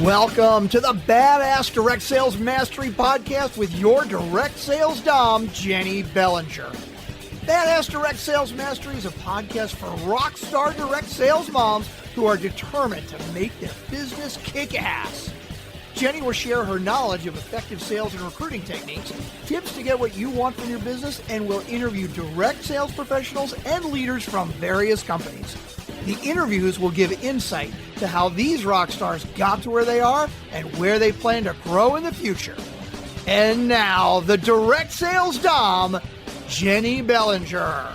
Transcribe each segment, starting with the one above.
Welcome to the Badass Direct Sales Mastery Podcast with your direct sales dom, Jenny Bellinger. Badass Direct Sales Mastery is a podcast for rock star direct sales moms who are determined to make their business kick ass. Jenny will share her knowledge of effective sales and recruiting techniques, tips to get what you want from your business, and will interview direct sales professionals and leaders from various companies. The interviews will give insight to how these rock stars got to where they are and where they plan to grow in the future. And now, the direct sales dom, Jenny Bellinger.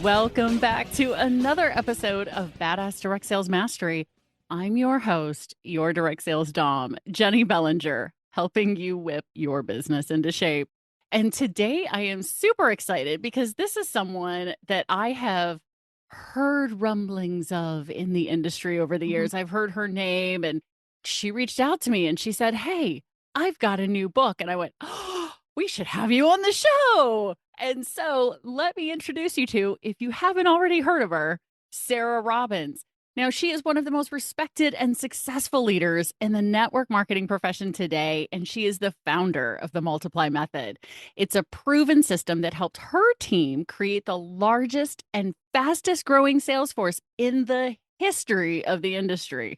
Welcome back to another episode of Badass Direct Sales Mastery. I'm your host, your direct sales dom, Jenny Bellinger, helping you whip your business into shape. And today I am super excited because this is someone that I have heard rumblings of in the industry over the years. I've heard her name, and she reached out to me and she said, "Hey, I've got a new book." And I went, "Oh, we should have you on the show." And so let me introduce you to, if you haven't already heard of her, Sarah Robbins. Now, she is one of the most respected and successful leaders in the network marketing profession today, and she is the founder of the Multiply Method. It's a proven system that helped her team create the largest and fastest growing sales force in the history of the industry.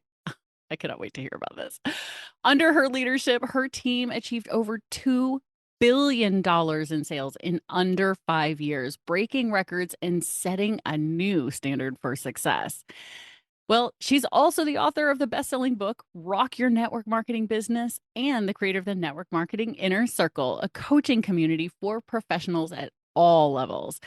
I cannot wait to hear about this. Under her leadership, her team achieved over $2 billion in sales in under 5 years, breaking records and setting a new standard for success. Well, she's also the author of the best-selling book, Rock Your Network Marketing Business, and the creator of the Network Marketing Inner Circle, a coaching community for professionals at all levels.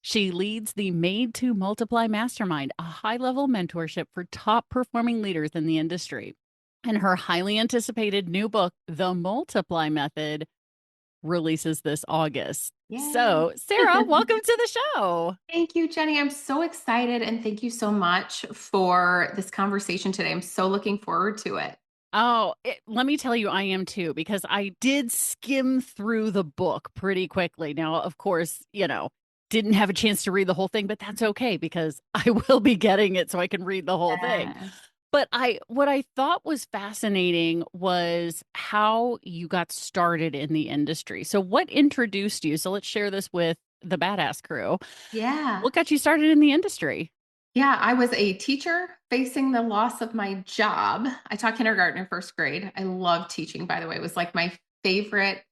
She leads the Made to Multiply Mastermind, a high-level mentorship for top-performing leaders in the industry. And her highly anticipated new book, The Multiply Method, releases this August. Yay. So, Sarah, welcome to the show. Thank you, Jenny. I'm so excited, and thank you so much for this conversation today. I'm so looking forward to it. Oh, let me tell you, I am too, because I did skim through the book pretty quickly. Now, of course, didn't have a chance to read the whole thing, but that's okay because I will be getting it so I can read the whole thing. But what I thought was fascinating was how you got started in the industry. So what introduced you? So let's share this with the Badass crew. Yeah. What got you started in the industry? Yeah, I was a teacher facing the loss of my job. I taught kindergarten and first grade. I love teaching, by the way. It was like my favorite.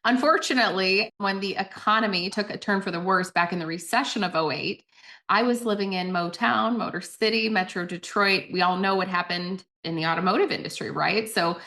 Unfortunately, when the economy took a turn for the worse back in the recession of '08, I was living in Motown, Motor City, Metro Detroit. We all know what happened in the automotive industry, right? So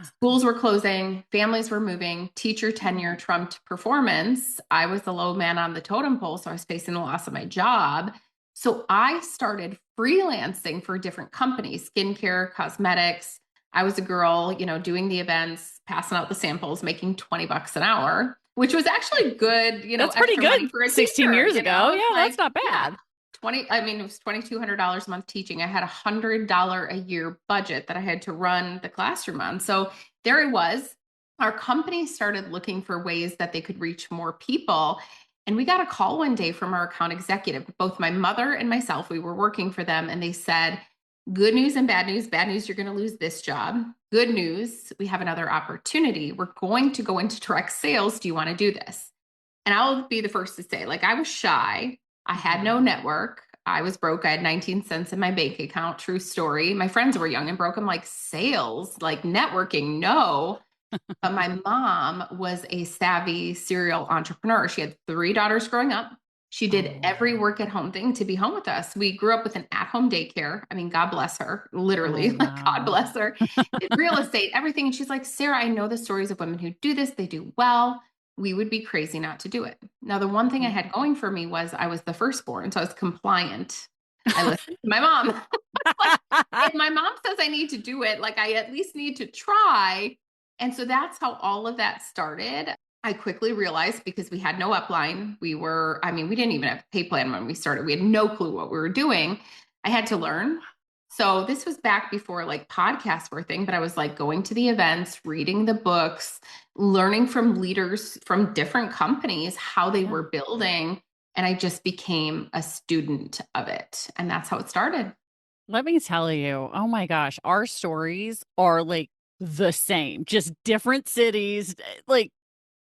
schools were closing, families were moving, teacher tenure trumped performance. I was the low man on the totem pole, so I was facing the loss of my job. So I started freelancing for different companies, skincare, cosmetics. I was a girl, doing the events, passing out the samples, making $20 an hour, which was actually good. That's pretty good for 16 years ago. Yeah, that's not bad. It was $2,200 a month teaching. I had $100 a year budget that I had to run the classroom on. So there it was. Our company started looking for ways that they could reach more people. And we got a call one day from our account executive. Both my mother and myself, we were working for them. And they said, good news and bad news. Bad news, you're going to lose this job. Good news, we have another opportunity. We're going to go into direct sales. Do you want to do this? And I'll be the first to say, I was shy. I had no network. I was broke. I had 19 cents in my bank account. True story. My friends were young and broke. I'm like, sales, networking, no. But my mom was a savvy serial entrepreneur. She had 3 daughters growing up. She did every work at home thing to be home with us. We grew up with an at-home daycare. I mean, God bless her, literally, God bless her. Did real estate, everything. And she's like, Sarah, I know the stories of women who do this. They do well. We would be crazy not to do it. Now, the one thing I had going for me was I was the firstborn, so I was compliant. I listened to my mom. If my mom says I need to do it, I at least need to try. And so that's how all of that started. I quickly realized, because we had no upline, we didn't even have a pay plan when we started. We had no clue what we were doing. I had to learn. So this was back before podcasts were a thing, but I was going to the events, reading the books, learning from leaders from different companies, how they were building. And I just became a student of it. And that's how it started. Let me tell you, oh my gosh, our stories are like the same, just different cities. Like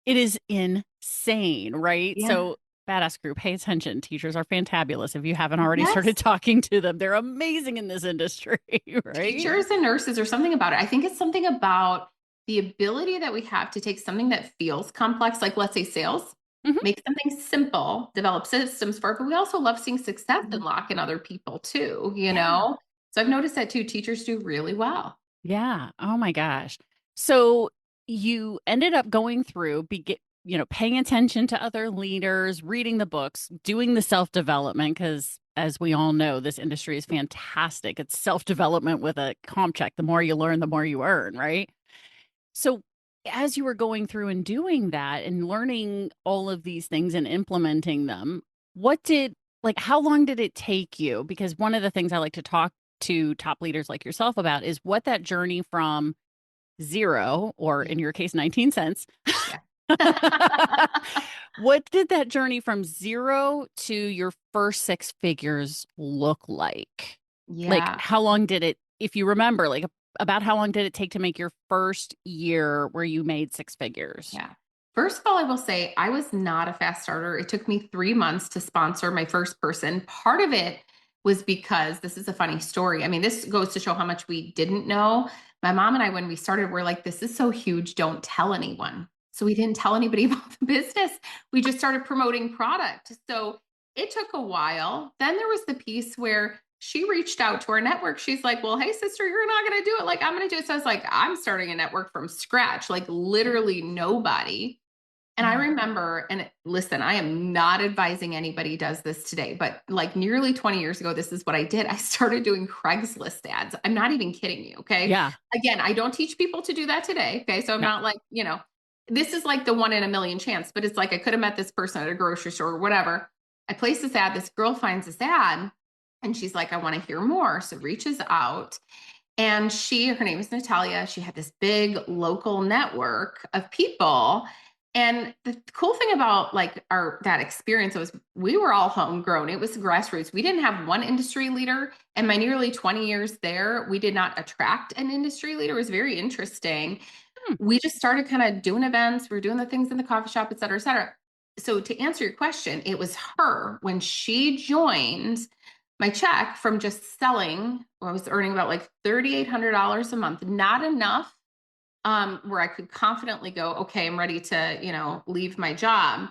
it is insane, right? Yeah. So, badass group, pay attention. Teachers are fantabulous. If you haven't already Yes. started talking to them, they're amazing in this industry, right? Teachers and nurses or something about it. I think it's something about the ability that we have to take something that feels complex, like let's say sales, Mhm. make something simple, develop systems for it, but we also love seeing success unlock in other people too, you Yeah. know? So I've noticed that too. Teachers do really well. Yeah. Oh my gosh. So you ended up going through, paying attention to other leaders, reading the books, doing the self development, because as we all know, this industry is fantastic. It's self development with a comp check. The more you learn, the more you earn, right? So as you were going through and doing that and learning all of these things and implementing them, how long did it take you? Because one of the things I like to talk to top leaders like yourself about is what that journey from zero, or Yeah. in your case, 19 cents. Yeah. What did that journey from zero to your first six figures look like? Like, Yeah. how long did it, if you remember, about how long did it take to make your first year where you made six figures? Yeah. First of all, I will say I was not a fast starter. It took me 3 months to sponsor my first person. Part of it was because this is a funny story. I mean, this goes to show how much we didn't know. My mom and I, when we started, were like, this is so huge, don't tell anyone. So we didn't tell anybody about the business. We just started promoting product. So it took a while. Then there was the piece where she reached out to our network. She's like, well, hey, sister, you're not going to do it. Like, I'm going to do it. So I was like, I'm starting a network from scratch, like literally nobody. And I remember, and listen, I am not advising anybody does this today, but like nearly 20 years ago, this is what I did. I started doing Craigslist ads. I'm not even kidding you. Okay. Yeah. Again, I don't teach people to do that today. Okay. So I'm No. not like, this is like the 1 in a million chance, but it's like I could have met this person at a grocery store or whatever. I placed this ad, this girl finds this ad and she's like, I want to hear more. So reaches out. And her name is Natalia. She had this big local network of people. And the cool thing about like that experience was we were all homegrown. It was grassroots. We didn't have one industry leader. And my nearly 20 years there, we did not attract an industry leader. It was very interesting. Hmm. We just started kind of doing events. We were doing the things in the coffee shop, et cetera, et cetera. So to answer your question, it was her when she joined. My check from just selling, I was earning about like $3,800 a month, not enough where I could confidently go, okay, I'm ready to, leave my job.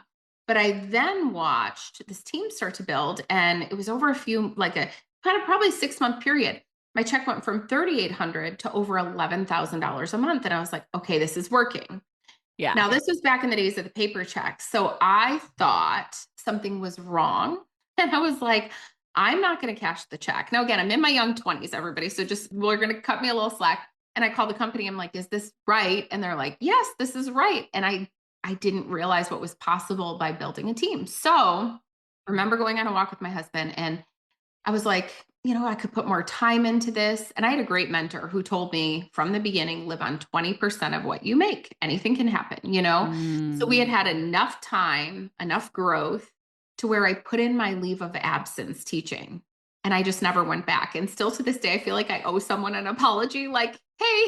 But I then watched this team start to build, and it was over like a kind of probably 6 month period. My check went from 3,800 to over $11,000 a month. And I was like, okay, this is working. Yeah. Now, this was back in the days of the paper check. So I thought something was wrong. And I was like, I'm not going to cash the check. Now, again, I'm in my young 20s, everybody. So we're going to cut me a little slack. And I called the company. I'm like, is this right? And they're like, yes, this is right. And I didn't realize what was possible by building a team. So I remember going on a walk with my husband and I was like, I could put more time into this. And I had a great mentor who told me from the beginning, live on 20% of what you make. Anything can happen. So we had enough time, enough growth to where I put in my leave of absence teaching. And I just never went back. And still to this day, I feel like I owe someone an apology, like, hey,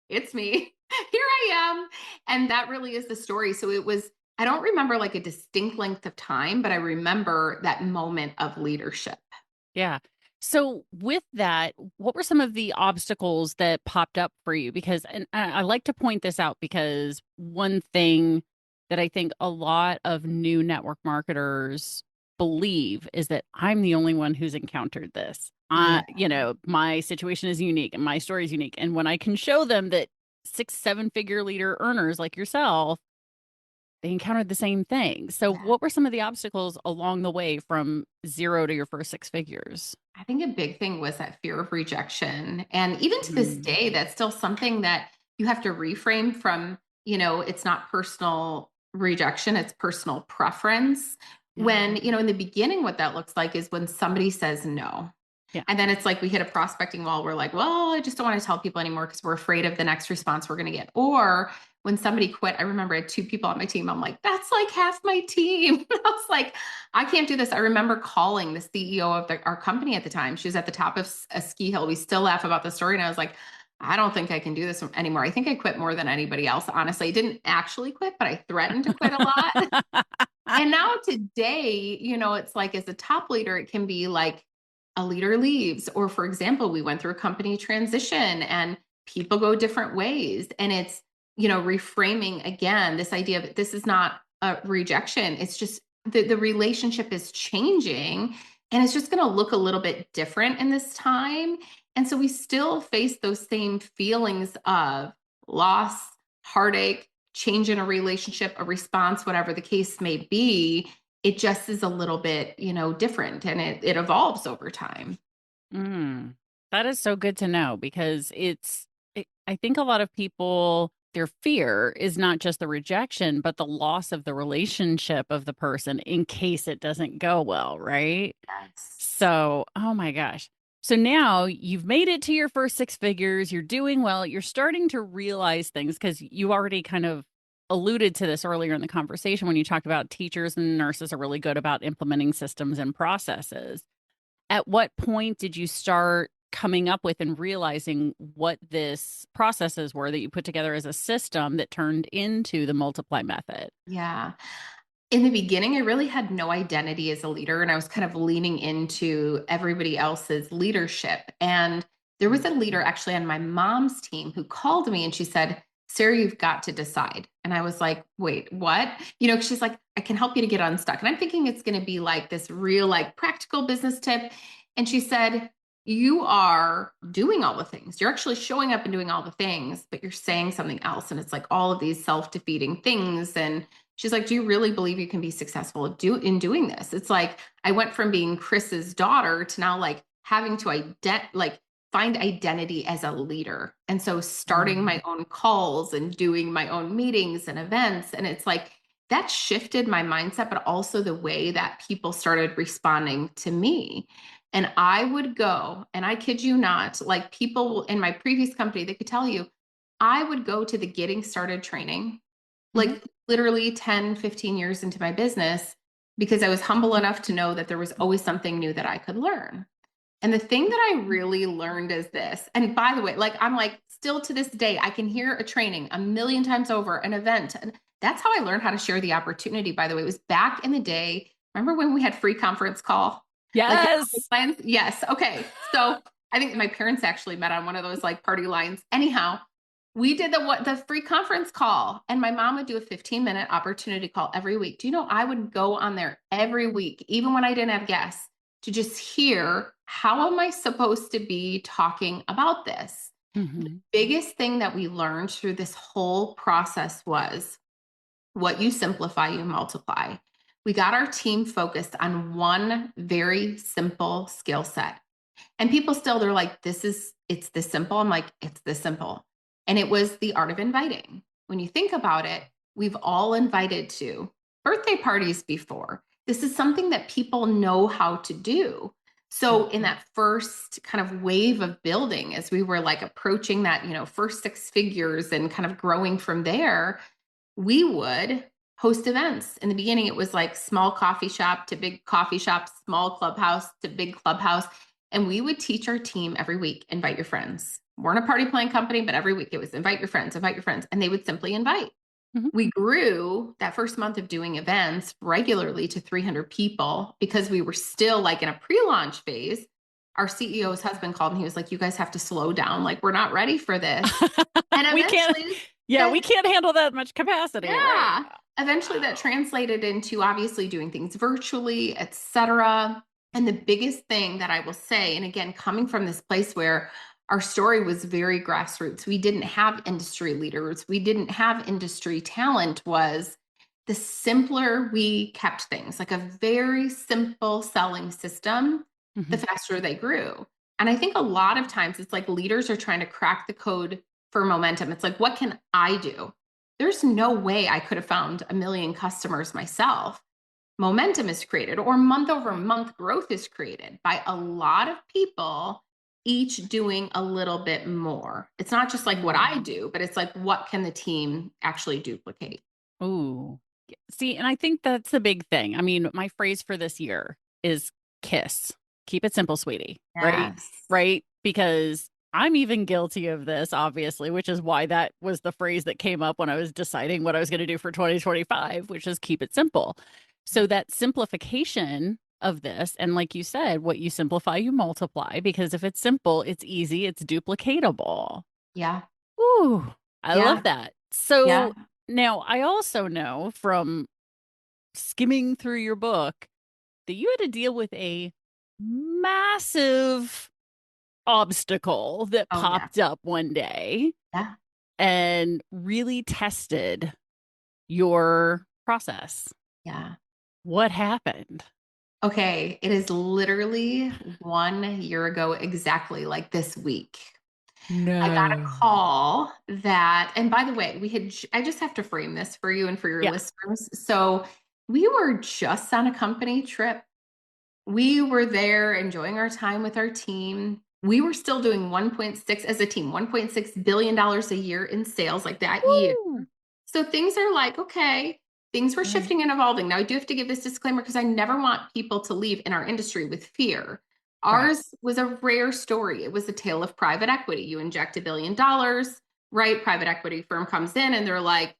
it's me. Here I am. And that really is the story. So I don't remember like a distinct length of time, but I remember that moment of leadership. Yeah. So with that, what were some of the obstacles that popped up for you? Because, and I like to point this out because one thing that I think a lot of new network marketers believe is that I'm the only one who's encountered this. Yeah. My situation is unique and my story is unique. And when I can show them that 6, 7 figure leader earners like yourself, they encountered the same thing. So Yeah. what were some of the obstacles along the way from zero to your first six figures? I think a big thing was that fear of rejection. And even to this Mm. day, that's still something that you have to reframe from, it's not personal rejection, it's personal preference. Yeah. When, in the beginning, what that looks like is when somebody says no. Yeah. And then it's like we hit a prospecting wall. We're like, well, I just don't want to tell people anymore because we're afraid of the next response we're going to get. Or when somebody quit, I remember I had 2 people on my team. I'm like, that's like half my team. I was like, I can't do this. I remember calling the CEO of our company at the time. She was at the top of a ski hill. We still laugh about the story. And I was like, I don't think I can do this anymore. I think I quit more than anybody else. Honestly, I didn't actually quit, but I threatened to quit a lot. And now today, it's like as a top leader, it can be like a leader leaves, or for example, we went through a company transition and people go different ways. And it's, reframing again, this idea of this is not a rejection. It's just the relationship is changing and it's just going to look a little bit different in this time. And so we still face those same feelings of loss, heartache, change in a relationship, a response, whatever the case may be. It just is a little bit, different, and it evolves over time. Mm, that is so good to know because I think a lot of people, their fear is not just the rejection, but the loss of the relationship of the person in case it doesn't go well, right? Yes. So, oh my gosh. So now you've made it to your first 6 figures, you're doing well, you're starting to realize things because you already kind of alluded to this earlier in the conversation when you talked about teachers and nurses are really good about implementing systems and processes. At what point did you start coming up with and realizing what this processes were that you put together as a system that turned into the Multiply method? Yeah. In the beginning, I really had no identity as a leader, and I was kind of leaning into everybody else's leadership. And there was a leader actually on my mom's team who called me and she said, Sarah, you've got to decide. And I was like, wait, what? She's like, I can help you to get unstuck. And I'm thinking it's going to be like this real, like practical business tip. And she said, you are doing all the things. You're actually showing up and doing all the things, but you're saying something else. And it's like all of these self-defeating things. And she's like, do you really believe you can be successful in doing this? It's like, I went from being Chris's daughter to now like having to find identity as a leader. And so starting my own calls and doing my own meetings and events. And it's like, that shifted my mindset, but also the way that people started responding to me. And I would go, and I kid you not, like people in my previous company, they could tell you, I would go to the getting started training, like literally 10, 15 years into my business, because I was humble enough to know that there was always something new that I could learn. And the thing that I really learned is this. And by the way, like I'm like, still to this day, I can hear a training a million times over, an event. And that's how I learned how to share the opportunity, by the way. It was back in the day. Remember when we had free conference call? Yes. Like, yes. Okay. So I think my parents actually met on one of those like party lines. Anyhow, we did the free conference call, and my mom would do a 15-minute opportunity call every week. Do you know, I would go on there every week, even when I didn't have guests, to just hear, how am I supposed to be talking about this? The biggest thing that we learned through this whole process was what you simplify, you multiply. We got our team focused on one very simple skill set. And people still, they're like, it's this simple. I'm like, it's this simple. And it was the art of inviting. When you think about it, we've all invited to birthday parties before. This is something that people know how to do. So in that first kind of wave of building, as we were like approaching that, first 6 figures and kind of growing from there, we would host events. In the beginning, it was like small coffee shop to big coffee shop, small clubhouse to big clubhouse. And we would teach our team every week, invite your friends. We're in a party plan company, but every week it was invite your friends. And they would simply invite. We grew that first month of doing events regularly to 300 people because we were still like in a pre-launch phase. Our CEO's husband called and he was like, you guys have to slow down. Like, we're not ready for this. And eventually, we can't handle that much capacity. Yeah. Right? Eventually that translated into obviously doing things virtually, etc. And the biggest thing that I will say, and again, coming from this place where our story was very grassroots, we didn't have industry leaders, we didn't have industry talent, was the simpler we kept things, like a very simple selling system, the faster they grew. And I think a lot of times it's like leaders are trying to crack the code for momentum. It's like, what can I do? There's no way I could have found 1 million customers myself. Momentum is created, or month over month growth is created by a lot of people each doing a little bit more. It's not just like what I do, but it's like, what can the team actually duplicate? Ooh. See, and I think that's a big thing. I mean, my phrase for this year is KISS. Keep it simple, sweetie. Right? Yes. Right? Because I'm even guilty of this, obviously, which is why that was the phrase that came up when I was deciding what I was going to do for 2025, which is keep it simple. So that simplification of this, and like you said, what you simplify, you multiply, because if it's simple, it's easy, it's duplicatable. Yeah. Ooh, I love Yeah. that. Yeah. So now I also know from skimming through your book that you had to deal with a massive obstacle that Oh, yeah. popped up one day Yeah. and really tested your process. Yeah. What happened? Okay. It is literally 1 year ago, exactly like this week. I got a No. call that, and by the way, I just have to frame this for you and for your Yeah. listeners. So we were just on a company trip. We were there enjoying our time with our team. We were still doing 1.6 as a team, $1.6 billion a year in sales like that year. Woo! So things are like, okay, things were Right. shifting and evolving. Now, I do have to give this disclaimer because I never want people to leave in our industry with fear. Right. Ours was a rare story. It was a tale of private equity. You inject $1 billion, right? Private equity firm comes in and they're like,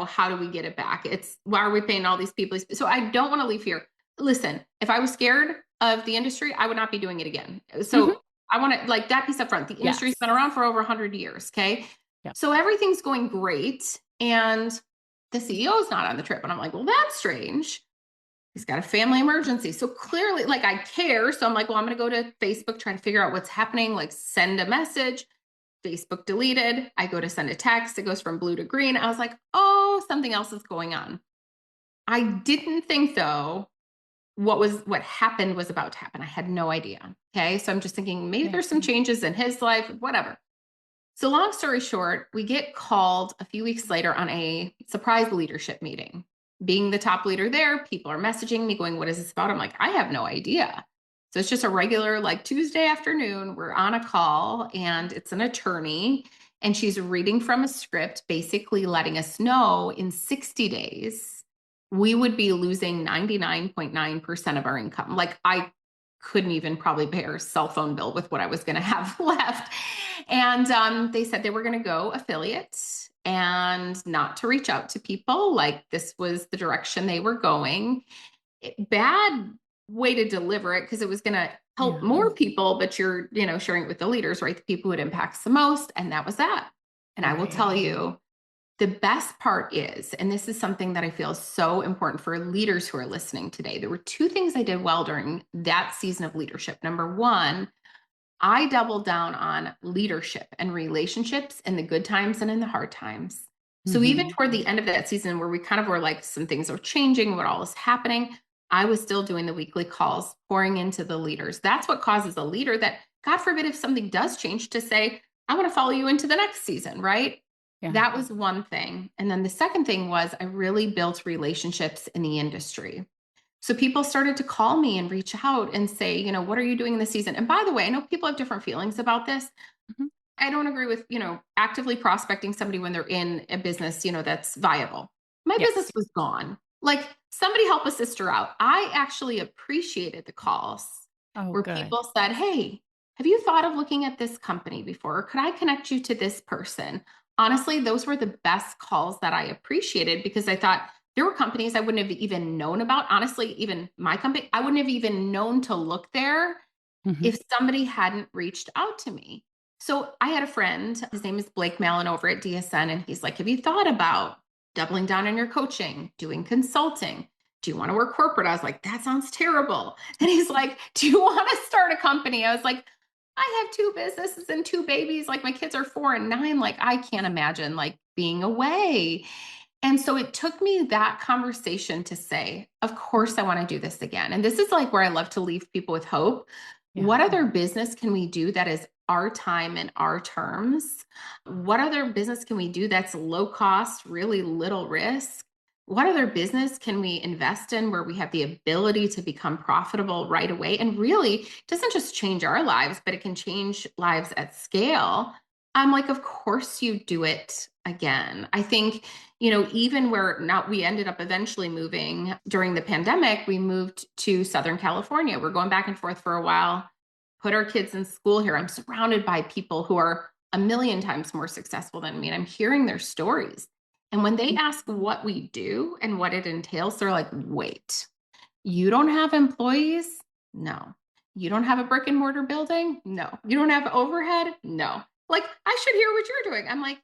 how do we get it back? It's why are we paying all these people? So I don't want to leave here. Listen, if I was scared of the industry, I would not be doing it again. Mhm. So I want to like that piece up front. The industry's Yes. been around for over 100 years. Okay. Yep. So everything's going great. And the CEO is not on the trip. And I'm like, well, that's strange. He's got a family emergency. So clearly, like, I care. So I'm like, well, I'm going to go to Facebook, try to figure out what's happening, like, send a message. Facebook deleted. I go to send a text. It goes from blue to green. I was like, oh, something else is going on. I didn't think, though, what happened was about to happen. I had no idea. Okay. So I'm just thinking maybe Yeah. there's some changes in his life, whatever. So, long story short, we get called a few weeks later on a surprise leadership meeting. Being the top leader there, people are messaging me going, what is this about? I'm like, I have no idea. So, it's just a regular, like Tuesday afternoon, we're on a call and it's an attorney and she's reading from a script, basically letting us know in 60 days, we would be losing 99.9% of our income. Like, I couldn't even probably pay our cell phone bill with what I was going to have left. And they said they were going to go affiliate and not to reach out to people. Like this was the direction they were going. Bad way to deliver it because it was going to help Yeah. more people, but you're, sharing it with the leaders, right? The people who it impacts the most. And that was that. And I will Right. tell you, the best part is, and this is something that I feel is so important for leaders who are listening today. There were two things I did well during that season of leadership. Number one, I doubled down on leadership and relationships in the good times and in the hard times. So even Mhm. toward the end of that season where we kind of were like some things are changing, what all is happening, I was still doing the weekly calls, pouring into the leaders. That's what causes a leader that, God forbid, if something does change to say, I want to follow you into the next season, right? Yeah. That was one thing. And then the second thing was I really built relationships in the industry. So people started to call me and reach out and say, what are you doing in the season? And by the way, I know people have different feelings about this. Mhm. I don't agree with, actively prospecting somebody when they're in a business, that's viable. My business Yes. was gone. Like somebody help a sister out. I actually appreciated the calls Oh, where good. people said, hey, have you thought of looking at this company before? Or could I connect you to this person? Honestly, those were the best calls that I appreciated because I thought there were companies I wouldn't have even known about. Honestly, even my company, I wouldn't have even known to look there Mhm. if somebody hadn't reached out to me. So I had a friend, his name is Blake Mallon over at DSN, and he's like, have you thought about doubling down on your coaching, doing consulting? Do you want to work corporate? I was like, that sounds terrible. And he's like, do you want to start a company? I was like, I have two businesses and two babies. Like my kids are 4 and 9. Like I can't imagine like being away. And so it took me that conversation to say, of course, I want to do this again. And this is like where I love to leave people with hope. Yeah. What other business can we do that is our time and our terms? What other business can we do that's low cost, really little risk? what other business can we invest in where we have the ability to become profitable right away? And really, it doesn't just change our lives, but it can change lives at scale. I'm like, of course you do it again. I think, even where now we ended up eventually moving during the pandemic, we moved to Southern California. We're going back and forth for a while, put our kids in school here. I'm surrounded by people who are a million times more successful than me, and I'm hearing their stories. And when they ask what we do and what it entails, they're like, wait, you don't have employees? No. You don't have a brick and mortar building? No. You don't have overhead? No. Like, I should hear what you're doing. I'm like,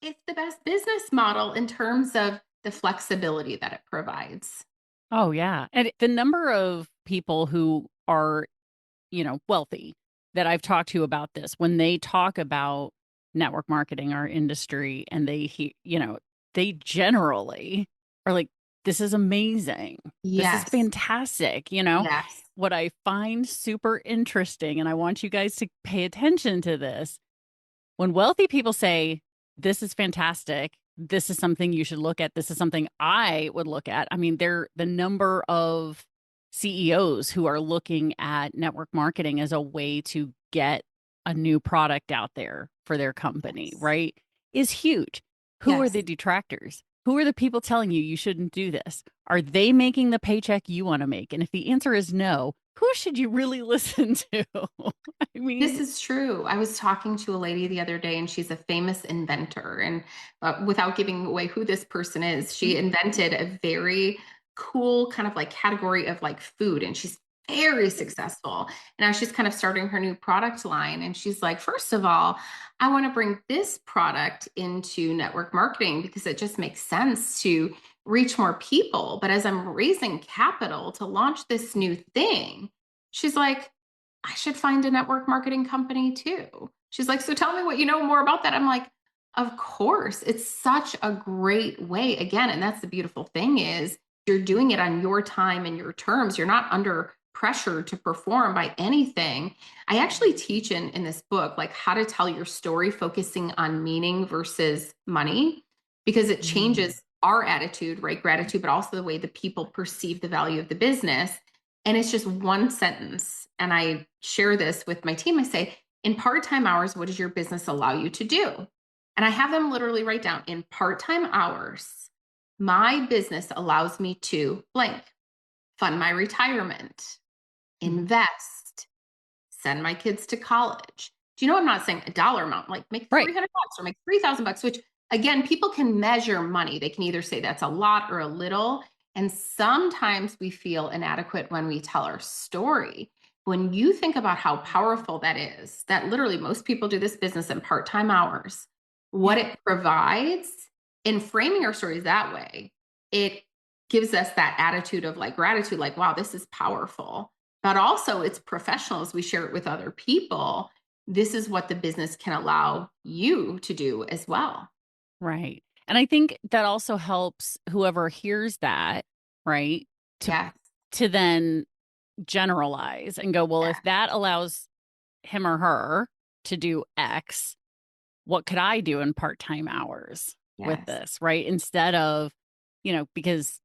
it's the best business model in terms of the flexibility that it provides. Oh, yeah. And the number of people who are, wealthy that I've talked to about this, when they talk about network marketing, our industry, and they generally are like, this is amazing. This is Yes. fantastic. Yes. What I find super interesting, and I want you guys to pay attention to this. When wealthy people say, this is fantastic, this is something you should look at, this is something I would look at. I mean, the number of CEOs who are looking at network marketing as a way to get a new product out there for their company, Yes. right, is huge. Who are Yes. the detractors? Who are the people telling you shouldn't do this? Are they making the paycheck you want to make? And if the answer is no, who should you really listen to? I This mean, is true. I was talking to a lady the other day, and she's a famous inventor. And without giving away who this person is, she invented a very cool kind of like category of like food, and she's very successful. And now she's kind of starting her new product line. And she's like, first of all, I want to bring this product into network marketing because it just makes sense to reach more people. But as I'm raising capital to launch this new thing, she's like, I should find a network marketing company too. She's like, so tell me what you know more about that. I'm like, of course, it's such a great way. Again, and that's the beautiful thing is you're doing it on your time and your terms. You're not under pressure to perform by anything. I actually teach in this book, like how to tell your story, focusing on meaning versus money, because it changes our attitude, right? Gratitude, but also the way the people perceive the value of the business. And it's just one sentence. And I share this with my team. I say, in part time hours, what does your business allow you to do? And I have them literally write down in part time hours, my business allows me to blank, fund my retirement, invest, send my kids to college. Do you know I'm not saying a dollar amount, like make right. $300 or make $3,000, which again, people can measure money. They can either say that's a lot or a little. And sometimes we feel inadequate when we tell our story. When you think about how powerful that is, that literally most people do this business in part time hours, what it provides in framing our stories that way, it gives us that attitude of like gratitude, like, wow, this is powerful. But also, it's professional as we share it with other people. This is what the business can allow you to do as well. Right. And I think that also helps whoever hears that, right? To Yes. to then generalize and go, well, Yeah. if that allows him or her to do X, what could I do in part-time hours with Yes. this, right? Instead of, because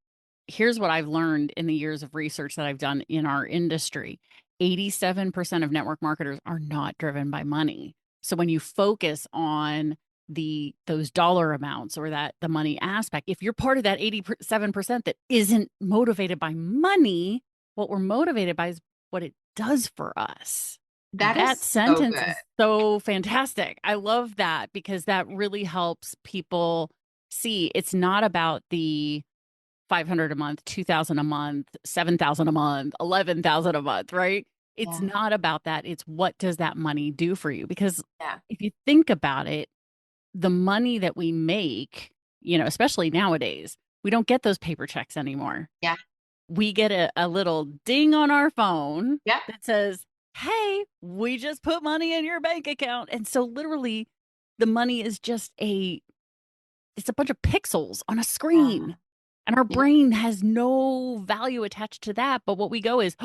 here's what I've learned in the years of research that I've done in our industry. 87% of network marketers are not driven by money. So when you focus on those dollar amounts or that the money aspect, if you're part of that 87% that isn't motivated by money, what we're motivated by is what it does for us. That That is so sentence good. is so fantastic. I love that because that really helps people see it's not about the 500 a month, 2000 a month, 7000 a month, 11,000 a month, right? It's Yeah. not about that. It's what does that money do for you? Because Yeah. if you think about it, the money that we make, especially nowadays, we don't get those paper checks anymore. Yeah. We get a little ding on our phone Yeah. that says, hey, we just put money in your bank account. And so literally the money is just it's a bunch of pixels on a screen. And our Yep. brain has no value attached to that. But what we go is,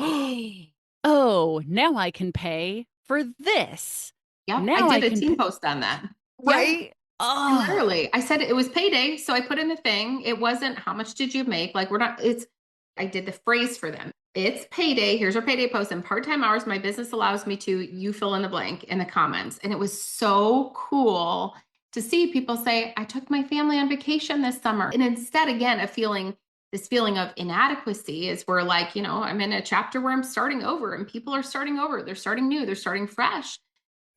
oh, now I can pay for this. Yep. I Now I did a can team pay, post on that. Yep. right? Oh, Literally, I said it was payday. So I put in the thing. It wasn't how much did you make? Like, I did the phrase for them. It's payday. Here's our payday post. And part-time hours, my business allows me to, you fill in the blank in the comments. And it was so cool to see people say, I took my family on vacation this summer. And instead, again, this feeling of inadequacy is where, like, I'm in a chapter where I'm starting over and people are starting over. They're starting new, they're starting fresh.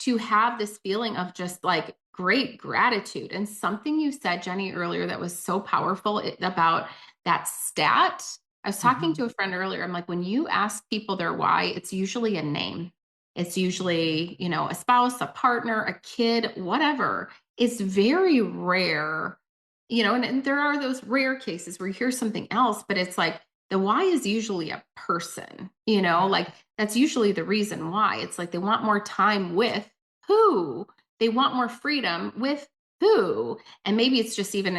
To have this feeling of just like great gratitude. And something you said, Jenny, earlier that was so powerful about that stat. I was talking to a friend earlier. I'm like, when you ask people their why, it's usually a name. It's usually, a spouse, a partner, a kid, whatever. It's very rare, and there are those rare cases where you hear something else, but it's like the why is usually a person, like that's usually the reason why. It's like they want more time with who, they want more freedom with who. And maybe it's just even,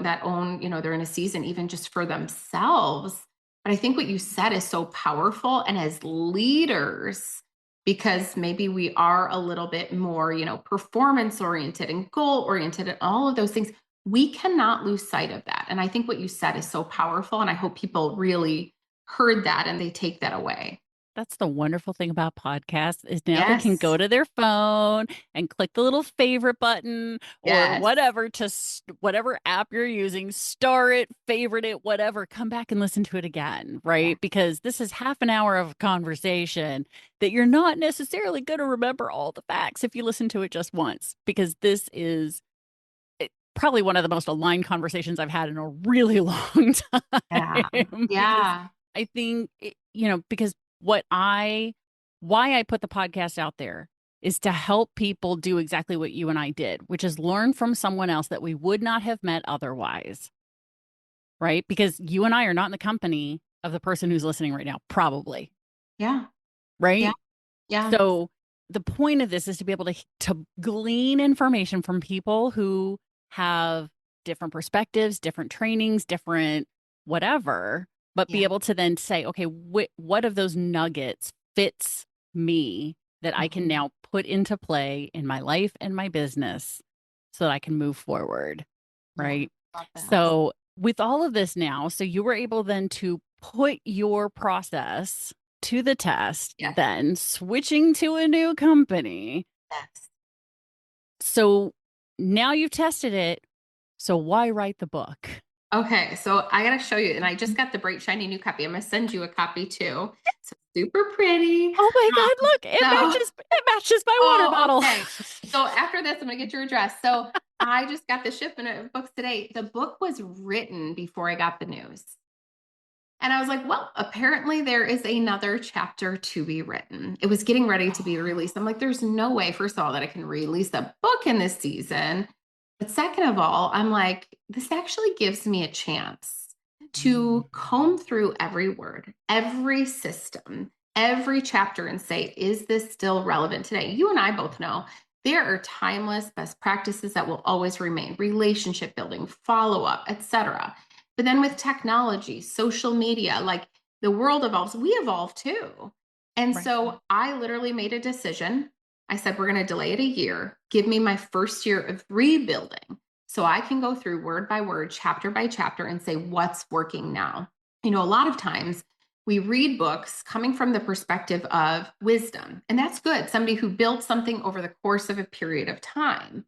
that own, they're in a season even just for themselves. But I think what you said is so powerful. And as leaders, because maybe we are a little bit more, performance oriented and goal oriented and all of those things, we cannot lose sight of that. And I think what you said is so powerful. And I hope people really heard that and they take that away. that's the wonderful thing about podcasts is now they can Yes. go to their phone and click the little favorite button or Yes. whatever to whatever app you're using, star it, favorite it, whatever, come back and listen to it again, Yeah. right? Because this is half an hour of conversation that you're not necessarily going to remember all the facts if you listen to it just once, because this is probably one of the most aligned conversations I've had in a really long Yeah. time. Because Yeah. I think, because why I put the podcast out there is to help people do exactly what you and I did, which is learn from someone else that we would not have met otherwise. Right? Because you and I are not in the company of the person who's listening right now, probably. Yeah. Yeah. Right? Yeah. So the point of this is to be able to glean information from people who have different perspectives, different trainings, different whatever, but be Yeah. able to then say, okay, what of those nuggets fits me that I can now put into play in my life and my business so that I can move forward. Yeah. Right. Love that. So with all of this now, so you were able then to put your process to the test, Yes. then switching to a new company. Yes. So now you've tested it. So why write the book? Okay, so I gotta show you, and I just got the bright shiny new copy. I'm gonna send you a copy too. So super pretty. Oh my God, look, So, it matches my water oh, bottle. okay. So after this, I'm gonna get your address. So I just got the shipment of books today. The book was written before I got the news. And I was like, well, apparently there is another chapter to be written. It was getting ready to be released. I'm like, there's no way, first of all, that I can release a book in this season. But second of all, I'm like, this actually gives me a chance to comb through every word, every system, every chapter and say, is this still relevant today? You and I both know there are timeless best practices that will always remain: relationship building, follow up, etc. But then with technology, social media, like the world evolves, we evolve too. And Right. so I literally made a decision. I said, we're going to delay it a year. Give me my first year of rebuilding so I can go through word by word, chapter by chapter, and say what's working now. A lot of times we read books coming from the perspective of wisdom, and that's good. Somebody who built something over the course of a period of time.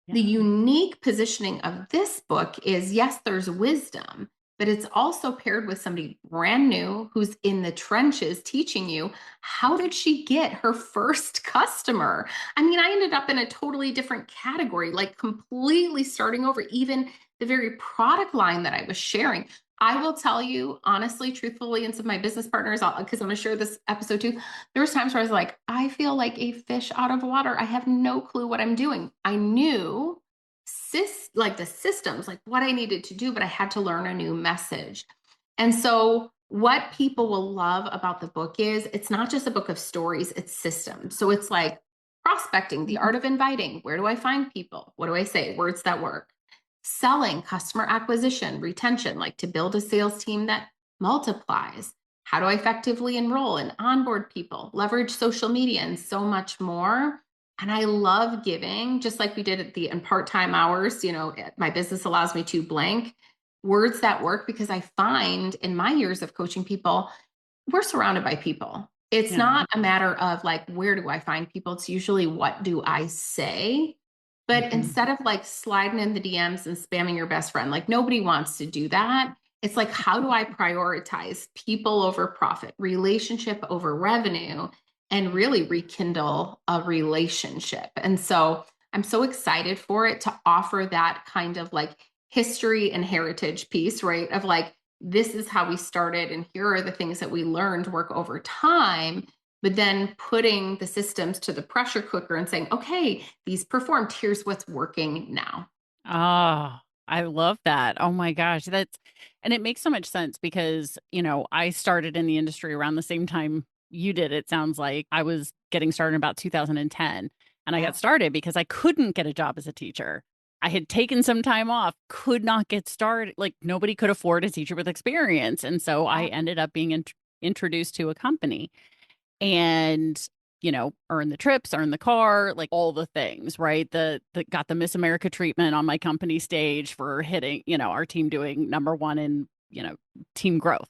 The Yeah. unique positioning of this book is, yes, there's wisdom, but it's also paired with somebody brand new who's in the trenches teaching you, how did she get her first customer? I mean, I ended up in a totally different category, like completely starting over, even the very product line that I was sharing. I will tell you honestly, truthfully, and some of my business partners, because I'm going to share this episode too. There was times where I was like, I feel like a fish out of water. I have no clue what I'm doing. I knew like the systems, like what I needed to do, but I had to learn a new message. And so what people will love about the book is it's not just a book of stories, it's systems. So it's like prospecting, the art of inviting. Where do I find people? What do I say? Words that work. Selling, customer acquisition, retention, like to build a sales team that multiplies. How do I effectively enroll and onboard people, leverage social media, and so much more. And I love giving, just like we did in part-time hours, my business allows me to blank words that work, because I find in my years of coaching people, we're surrounded by people. It's Yeah. not a matter of like, where do I find people? It's usually, what do I say? But instead of like sliding in the DMs and spamming your best friend, like nobody wants to do that. It's like, how do I prioritize people over profit, relationship over revenue, and really rekindle a relationship? And so I'm so excited for it to offer that kind of like history and heritage piece, right? Of like, this is how we started, and here are the things that we learned work over time. But then putting the systems to the pressure cooker and saying, okay, these performed, here's what's working now. Oh, I love that. Oh my gosh. And it makes so much sense because, I started in the industry around the same time you did. It sounds like I was getting started in about 2010. And I got started because I couldn't get a job as a teacher. I had taken some time off, could not get started. Like nobody could afford a teacher with experience. And so I ended up being introduced to a company and, earn the trips, earn the car, like all the things, right? The got the Miss America treatment on my company stage for hitting, our team doing number one in, team growth.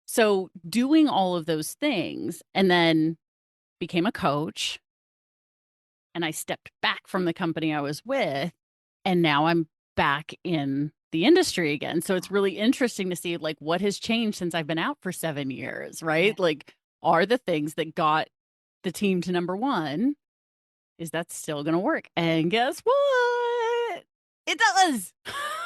So doing all of those things, and then became a coach, and I stepped back from the company I was with, and now I'm back in the industry again. So it's really interesting to see like what has changed since I've been out for 7 years, right? Yeah. Like, are the things that got the team to number one, is that still going to work? And guess what? It does.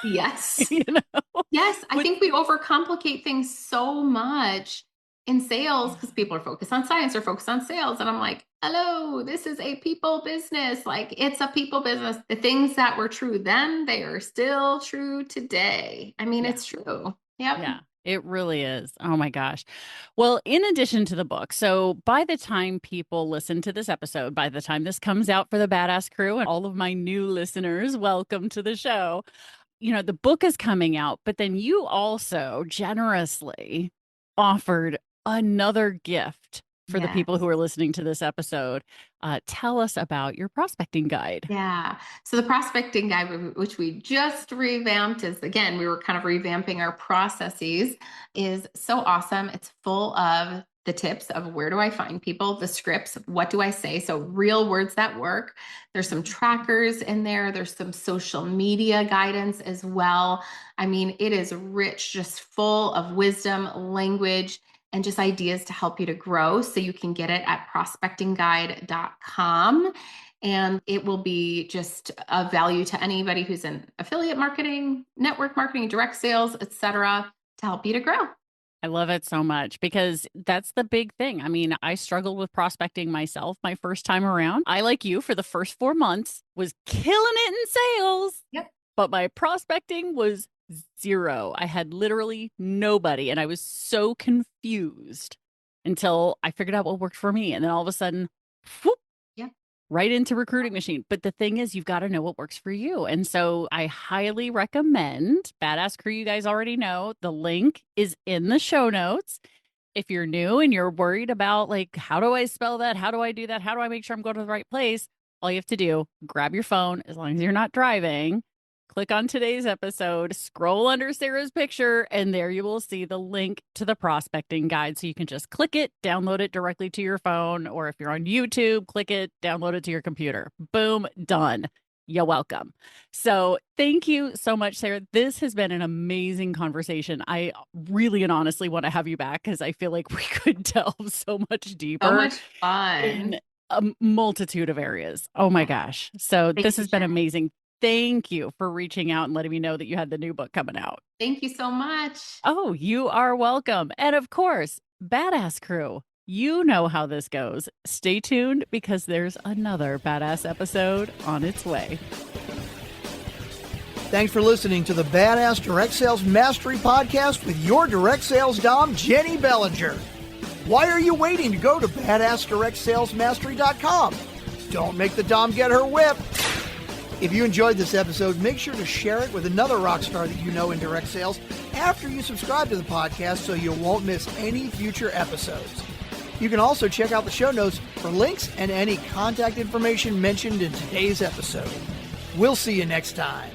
Yes. You know? Yes. I With- think we overcomplicate things so much in sales because people are focused on science or focused on sales. And I'm like, hello, this is a people business. Like, it's a people business. The things that were true then, they are still true today. I mean, Yeah. it's true. Yep. Yeah, it really is. Oh my gosh. Well, in addition to the book, so by the time people listen to this episode, by the time this comes out for the Badass Crew and all of my new listeners, welcome to the show. The book is coming out, but then you also generously offered another gift for the people who are listening to this episode. Tell us about your prospecting guide. Yeah. So the prospecting guide, which we just revamped, is again, we were kind of revamping our processes, is so awesome. It's full of the tips of where do I find people, the scripts, what do I say? So real words that work. There's some trackers in there. There's some social media guidance as well. I mean, it is rich, just full of wisdom, language, and just ideas to help you to grow. So you can get it at prospectingguide.com. And it will be just of value to anybody who's in affiliate marketing, network marketing, direct sales, etc., to help you to grow. I love it so much because that's the big thing. I mean, I struggled with prospecting myself my first time around. I, like you, for the first 4 months was killing it in sales. Yep. But my prospecting was zero. I had literally nobody. And I was so confused until I figured out what worked for me. And then all of a sudden, whoop, right into recruiting machine. But the thing is, you've got to know what works for you. And so I highly recommend Badass Crew. You guys already know the link is in the show notes. If you're new and you're worried about like, how do I spell that? How do I do that? How do I make sure I'm going to the right place? All you have to do, grab your phone, as long as you're not driving, click on today's episode, scroll under Sarah's picture, and there you will see the link to the prospecting guide. So you can just click it, download it directly to your phone, or if you're on YouTube, click it, download it to your computer. Boom, done. You're welcome. So thank you so much, Sarah. This has been an amazing conversation. I really and honestly want to have you back because I feel like we could delve so much deeper. So much fun. In a multitude of areas. Oh my gosh. So this has been amazing. Thank you for reaching out and letting me know that you had the new book coming out. Thank you so much. Oh, you are welcome. And of course, Badass Crew, you know how this goes. Stay tuned because there's another badass episode on its way. Thanks for listening to the Badass Direct Sales Mastery Podcast with your direct sales dom, Jenny Bellinger. Why are you waiting to go to badassdirectsalesmastery.com? Don't make the dom get her whip. If you enjoyed this episode, make sure to share it with another rock star that you know in direct sales after you subscribe to the podcast so you won't miss any future episodes. You can also check out the show notes for links and any contact information mentioned in today's episode. We'll see you next time.